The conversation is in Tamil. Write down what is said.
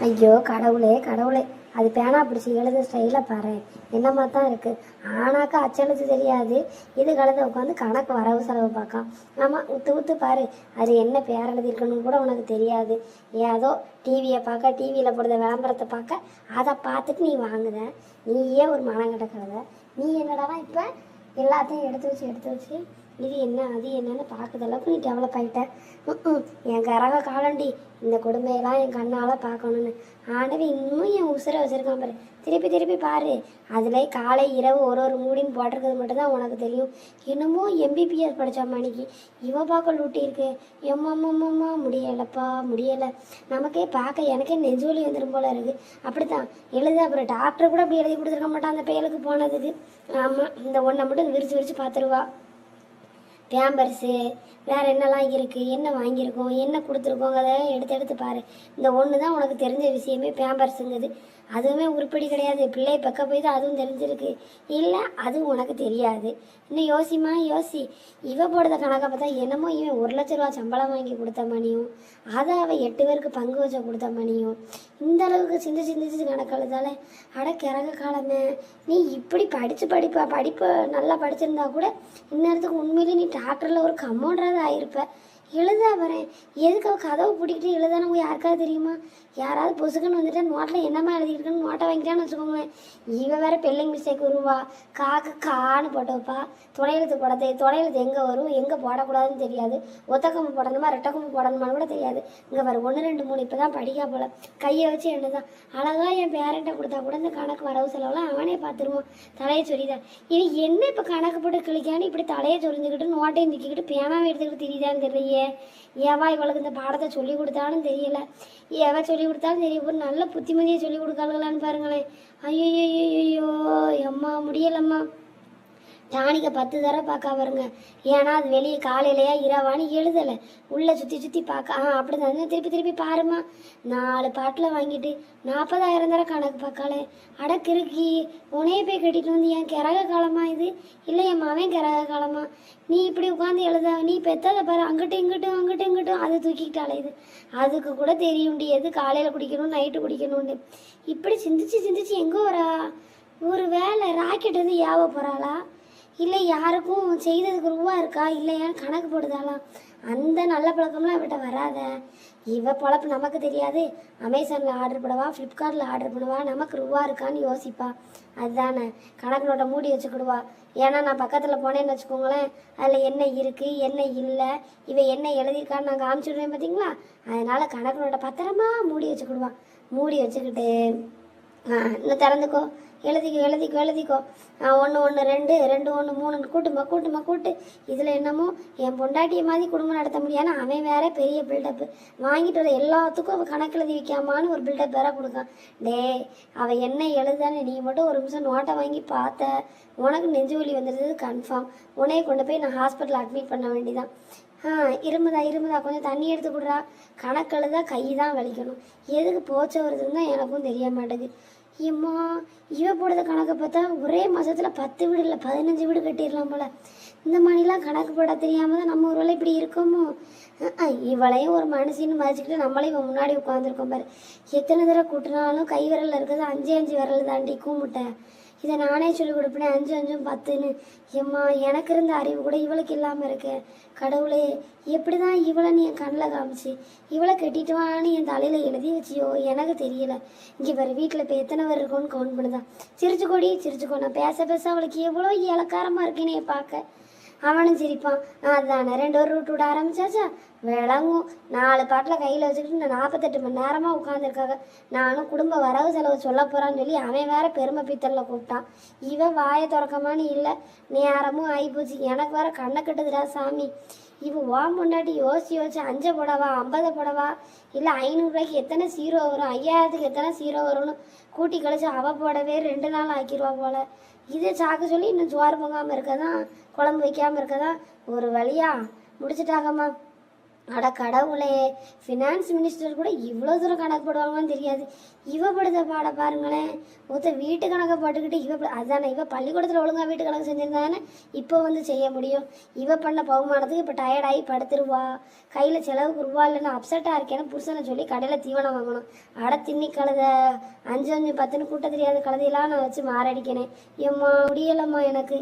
ஐயோ கடவுளே கடவுளே, அது பேனா பிடிச்சி எழுத ஸ்டைலை பாரு, என்னமா தான் இருக்குது. ஆனாக்கா அச்செழுத்து தெரியாது, இது கலந்து உட்காந்து கணக்கு வரவு செலவு பார்க்கான். ஆமாம், ஊற்று ஊற்று பாரு, அது என்ன பேர் எழுதியிருக்கணும்னு கூட உனக்கு தெரியாது. ஏதோ டிவியை பார்க்க, டிவியில் போடுற விளம்பரத்தை பார்க்க, அதை பார்த்துட்டு நீ வாங்குத. நீயே ஒரு மனம் கிடக்கிறத, நீ என்னடானா இப்போ எல்லாத்தையும் எடுத்து வச்சு இது என்ன அது என்னன்னு பார்க்குற அளவுக்கு நீ டெவலப் ஆகிட்ட. என் கரக காலண்டி இந்த கொடுமையெல்லாம் என் கண்ணால் பார்க்கணுன்னு ஆனவே இன்னும் என் உசுரை வச்சுருக்கான் பாரு. திருப்பி பாரு, அதில் காலை இரவு ஒரு மூடின்னு போட்டிருக்கிறது மட்டும்தான் உனக்கு தெரியும். இன்னமும் எம்பிபிஎஸ் படித்த மணிக்கு இவ பார்க்க லூட்டி இருக்கு. எம்மாம்மாம்மா முடியலைப்பா முடியலை. நமக்கே பார்க்க எனக்கே நெஞ்சோலி வந்துடும் போல இருக்குது. அப்படித்தான் எழுது. அப்புறம் டாக்டர் கூட அப்படி எழுதி கொடுத்துருக்க மாட்டான் அந்த பயலுக்கு போனதுக்கு. ஆமாம், இந்த ஒன்றை மட்டும் விரிச்சு பார்த்துருவா. பேம்பர்ஸு வேறு என்னெல்லாம் இருக்குது, என்ன வாங்கியிருக்கோம், என்ன கொடுத்துருக்கோங்கிறத எடுத்து பாரு. இந்த ஒன்று தான் உனக்கு தெரிஞ்ச விஷயமே பேம்பர்ஸுங்கிறது. அதுவுமே உருப்படி கிடையாது. பிள்ளை பக்க போய் தான் அதுவும் தெரிஞ்சிருக்கு. இல்லை அதுவும் உனக்கு தெரியாது. இன்னும் யோசி. இவ போடுற கணக்கை பார்த்தா என்னமோ இவன் 1,00,000 சம்பளம் வாங்கி கொடுத்த மணியும், அதை அவள் 8 பேருக்கு பங்கு வச்ச கொடுத்த மணியும், இந்த அளவுக்கு சிந்திச்சு கணக்கெழுதால அட கிறக காலமே. நீ இப்படி படிப்பு நல்லா படிச்சிருந்தா கூட இந்நேரத்துக்கு உண்மையிலே நீ டாக்டரில் ஒரு கம்பவுண்டராக ஆகிருப்ப. எழுதா வரேன், எதுக்கு அவள் கதவை பிடிக்கிட்டு எழுதானு அவங்க யாருக்காவது தெரியுமா? யாராவது பொசுக்குன்னு வந்துட்டு நோட்டில் என்னம்மா எழுதியிருக்குன்னு நோட்டை வாங்கிட்டான்னு வச்சுக்கோங்களேன். இவன் வேறு பெல்லிங் மிஸ்டேக் வருவா, கான்னு போட்டு வைப்பா. துணையெழுத்து எங்கே வரும், எங்கே போடக்கூடாதுன்னு தெரியாது. ஒத்தக்கம்பு போடணுமா ரெட்டக்கம்பு போடணுமான்னு கூட தெரியாது. இங்கே வர 1 2 3 இப்போ தான் படிக்கா போல. கையை வச்சு என்னதான் அழகாக என் பேரண்ட்டை கொடுத்தா கூட இந்த கணக்கு வரவு செலவுலாம் அவனே பார்த்துருவான். தலையை சொல்லிதான் இவன் என்ன இப்போ கணக்கு போட்டு கிளிக்கான்னு இப்படி தலையை சொரிஞ்சுக்கிட்டு நோட்டையும் திக்கிக்கிட்டு பேமாவை எடுத்துக்கிட்டு தெரியுதான்னு தெரியலையே. ஏவா இவளுக்கு இந்த பாடத்தை சொல்லி கொடுத்தாலும் தெரியல, ஏவா சொல்லி கொடுத்தாலும் தெரிய ஒரு நல்ல புத்திமதியை சொல்லி கொடுக்காங்களான்னு பாருங்களேன். ஐயோ அம்மா முடியலம்மா. டானிக்கை 10 தடவை பார்க்க வருங்க. ஏன்னா அது வெளியே காலையிலையா இரவான்னு எழுதலை, உள்ளே சுற்றி பார்க்க. அப்படி தான் திருப்பி பாருமா. 4 பாட்டில் வாங்கிட்டு 40,000 தடவை கணக்கு பார்க்காளே. அடக்கிருக்கி உனையே போய் கட்டிட்டு வந்து என் கிறக காலமா இது, இல்லை என் மாவன் கிறக காலமா? நீ இப்படி உட்காந்து எழுத, நீ பெற்றதை பாரு, அங்கிட்டும் இங்கிட்டும் அதை தூக்கிக்கிட்டாலே. இது அதுக்கு கூட தெரியும்டி எது காலையில் குடிக்கணும் நைட்டு குடிக்கணும்னு. இப்படி சிந்திச்சு எங்கே வரா? ஒரு வேலை ராக்கெட் எது ஏவ போகிறாளா, இல்லை யாருக்கும் செய்ததுக்கு ரூபா இருக்கா, இல்லையான்னு கணக்கு போடுதாலாம். அந்த நல்ல பழக்கம்லாம் இவட்ட வராத. இவ பொழப்பு நமக்கு தெரியாது. அமேசானில் ஆர்டர் பண்ணவா, ஃப்ளிப்கார்ட்டில் ஆர்டர் பண்ணவா, நமக்கு ரூபா இருக்கான்னு யோசிப்பா. அதுதானே கணக்கு நோட்டை மூடி வச்சுக்கிடுவா. ஏன்னா நான் பக்கத்தில் போனேன்னு வச்சுக்கோங்களேன், அதில் என்ன இருக்குது என்ன இல்லை, இவன் என்ன எழுதியிருக்கான்னு நான் காமிச்சுடுவேன் பார்த்தீங்களா. அதனால் கணக்கு நோட்டை பத்திரமா மூடி வச்சுக்கிடுவா. மூடி வச்சுக்கிட்டு இன்னும் திறந்துக்கோ, எழுதிக்கோ 1 1 2 2 1 3 கூட்டு. இதில் என்னமோ என் பொண்டாட்டியை மாதிரி குடும்பம் நடத்த முடியாதுன்னு அவன் வேற பெரிய பில்டப்பு வாங்கிட்டு வர எல்லாத்துக்கும் அவள் கணக்கு எழுதி வைக்காமான்னு ஒரு பில்டப் வேற கொடுக்கான். அவள் என்ன எழுதான்னு நீ மட்டும் 1 நிமிஷம் நோட்டை வாங்கி பார்த்த, உனக்கு நெஞ்சு வலி வந்துடுது கன்ஃபார்ம். உன்னைய கொண்டு போய் நான் ஹாஸ்பிட்டல் அட்மிட் பண்ண வேண்டிதான். இருமுதா கொஞ்சம் தண்ணி எடுத்து கொடுறா. கணக்கெழுதா கை தான் வலிக்கணும். எதுக்கு போச்ச வருதுன்னு தான் எனக்கும் தெரிய மாட்டேங்குது. ஏம்மா இவ போடுற கணக்கை பார்த்தா ஒரே மாதத்தில் 10 வீடு இல்லை 15 வீடு கட்டிடலாம் போல. இந்த மாதிரிலாம் கணக்கு போட தெரியாமல் தான் நம்ம ஒரு வேளை இப்படி இருக்கோமோ. இவளையும் ஒரு மனுஷின்னு மதிச்சுக்கிட்டு நம்மளே இவன் முன்னாடி உட்காந்துருக்கோம் பாரு. எத்தனை தடவை கூட்டினாலும் கை விரலில் இருக்கிறது 5 விரல் தாண்டி கூமுட்டை. இதை நானே சொல்லி கொடுப்பேன் 5 5 10ன்னு. ஏம்மா எனக்கு இருந்த அறிவு கூட இவளுக்கு இல்லாமல் இருக்கு. கடவுளே எப்படி தான் இவளை நீ என் கண்ணில் காமிச்சு இவளை கட்டிட்டு வான்னு என் தலையில் எழுதி வச்சியோ எனக்கு தெரியல. இங்கே வேறு வீட்டில் இப்போ எத்தனை பேர் இருக்கோன்னு கவுண்ட் பண்ணுதான். சிரிச்சுக்கோ நான் பேச அவளுக்கு எவ்வளோ இலக்காரமாக இருக்கேனே பார்க்க. அவனும் சிரிப்பான். அதுதானே 2 ரூட் விட ஆரம்பிச்சாச்சா விளங்கும். 4 பாட்டில் கையில் வச்சுக்கிட்டு நான் 48 மணி நேரமாக உட்காந்துருக்காங்க. நானும் குடும்ப வரவு செலவு சொல்ல போகிறான்னு சொல்லி அவன் வேற பெருமை பித்தலில் கூப்பிட்டான். இவன் வாயை திறக்கமானு இல்லை, நேரமும் ஆகிப்போச்சு. எனக்கு வேற கண்ணை கட்டுதுடா சாமி. இவன் முன்னாடி யோசிச்சு 5 போடவா 50 போடவா, இல்லை 500 ரூபாய்க்கு எத்தனை 0 வரும், 5000க்கு எத்தனை 0 வரும்னு கூட்டி கழிச்சு அவள் போடவே 2 நாள் ஆக்கிடுவா போல. இதை சாக்க சொல்லி இன்னும் சோறு பொங்காமல் இருக்கதான், குழம்பு வைக்காமல் இருக்கதான் ஒரு வழியா முடிச்சுட்டாங்கம்மா. அட கடவுளே, ஃபினான்ஸ் மினிஸ்டர் கூட இவ்வளோ தூரம் கணக்கு போடுவாங்கன்னு தெரியாது. இவ படுத்த பாட பாருங்களேன். ஒருத்த வீட்டு கணக்கை போட்டுக்கிட்டு அதானே இவ பள்ளிக்கூடத்தில் ஒழுங்காக வீட்டு கணக்கு செஞ்சிருந்தானே இப்போ வந்து செய்ய முடியும். இவ பண்ண பகுமானத்துக்கு இப்போ டயர்டாகி படுத்துருவா. கையில் செலவுக்கு ரூபா இல்லைன்னு அப்செட்டாக இருக்கேன்னு புருஷனை சொல்லி கடையில் தீவனம் வாங்கணும். அட தின்னி கழுத 5 5 10ன்னு கூட்ட தெரியாத கழுதையெல்லாம் நான் வச்சு மாரடிக்கனே. எம்மா முடியலம்மா எனக்கு.